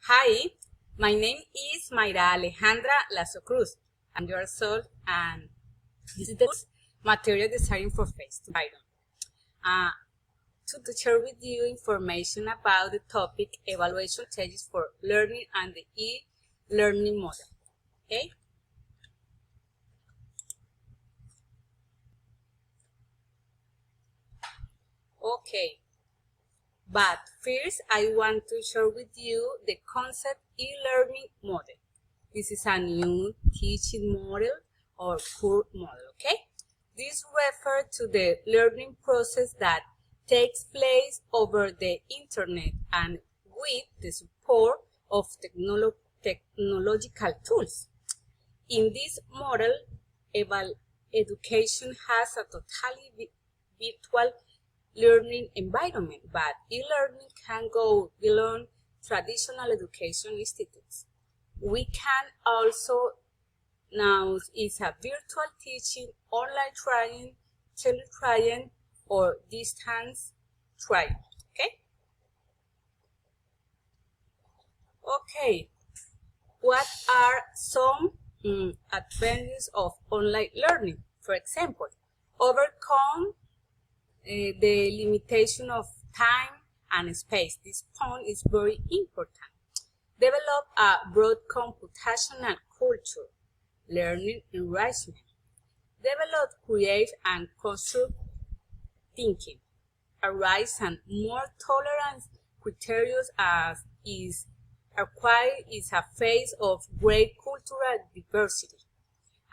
Hi, my name is Mayra Alejandra Lazo Cruz. I'm your soul, and this is the material design for face-to-face environment. To share with you information about the topic evaluation stages for learning and the e-learning model. Okay. Okay. But first, I want to share with you the concept e-learning model. This is a new teaching model or curve model, okay? This refers to the learning process that takes place over the internet and with the support of technological tools. In this model, education has a totally virtual learning environment, but e-learning can go beyond traditional education institutes. We can also now is a virtual teaching, online trying, tele-trying, or distance trying. Okay. What are some advantages of online learning? For example, overcome the limitation of time and space. This point is very important. Develop a broad computational culture, learning enrichment. Develop creative and constructive thinking. Arise and more tolerance criteria as is acquired is a phase of great cultural diversity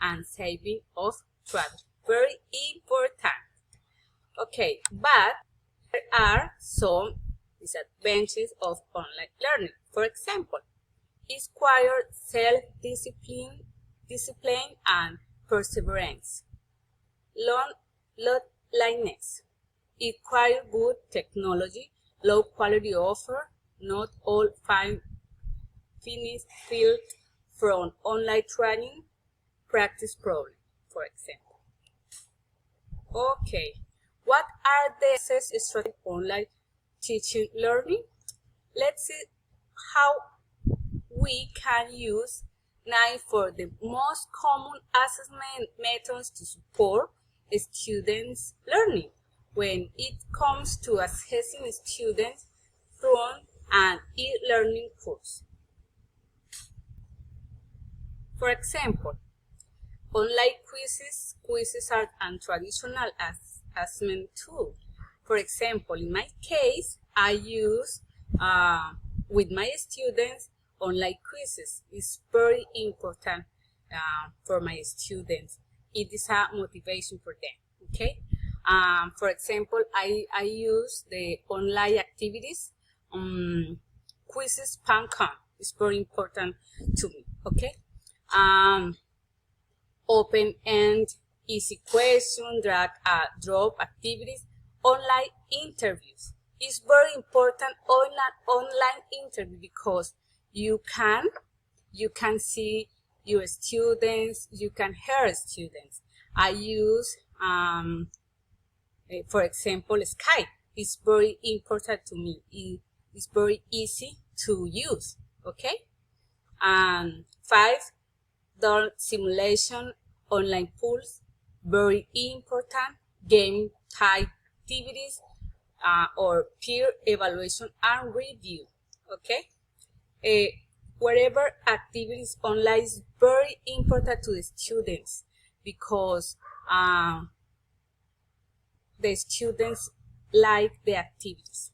and saving of travel. Very important. Okay, but there are some disadvantages of online learning. For example, it requires self-discipline, and perseverance. Loneliness. It requires good technology, low quality offer, not all finished field from online training, practice problem, for example. Okay. What are the success strategies of online teaching learning? Let's see how we can use 9 for the most common assessment methods to support students' learning when it comes to assessing students from an e-learning course. For example, online quizzes are a traditional assessment tool. For example, in my case, I use with my students online quizzes. It's very important for my students. It is a motivation for them. Okay. For example, I use the online activities. Quizzes.com is very important to me. Okay. Open-end, easy question, drag-drop activities, online interviews. It's very important online interview because you can see your students, you can hear students. I use, for example, Skype. It's very important to me. It's very easy to use. Okay. 5. The simulation online pools, very important. Game type activities or peer evaluation and review. Okay. Whatever activities online is very important to the students because the students like the activities.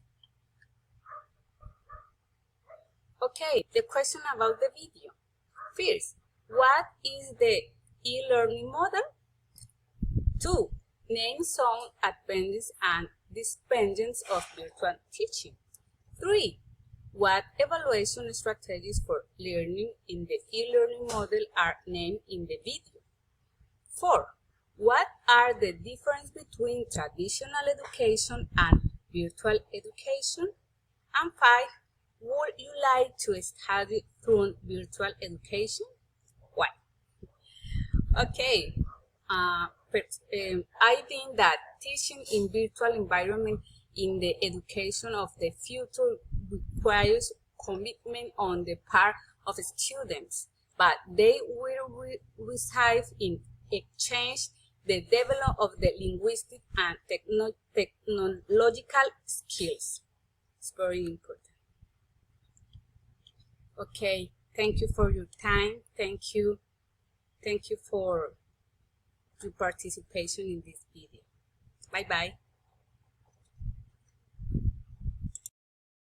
Okay, the question about the video. First, what is the e-learning model? 2. Name some advantages and disadvantages of virtual teaching. 3. What evaluation strategies for learning in the e-learning model are named in the video? 4. What are the differences between traditional education and virtual education? And 5. Would you like to study through virtual education? Why? Okay. I think that teaching in virtual environment in the education of the future requires commitment on the part of students, but they will receive in exchange the development of the linguistic and technological skills. It's very important. Okay, thank you for your time. Thank you for your participation in this video. Bye-bye.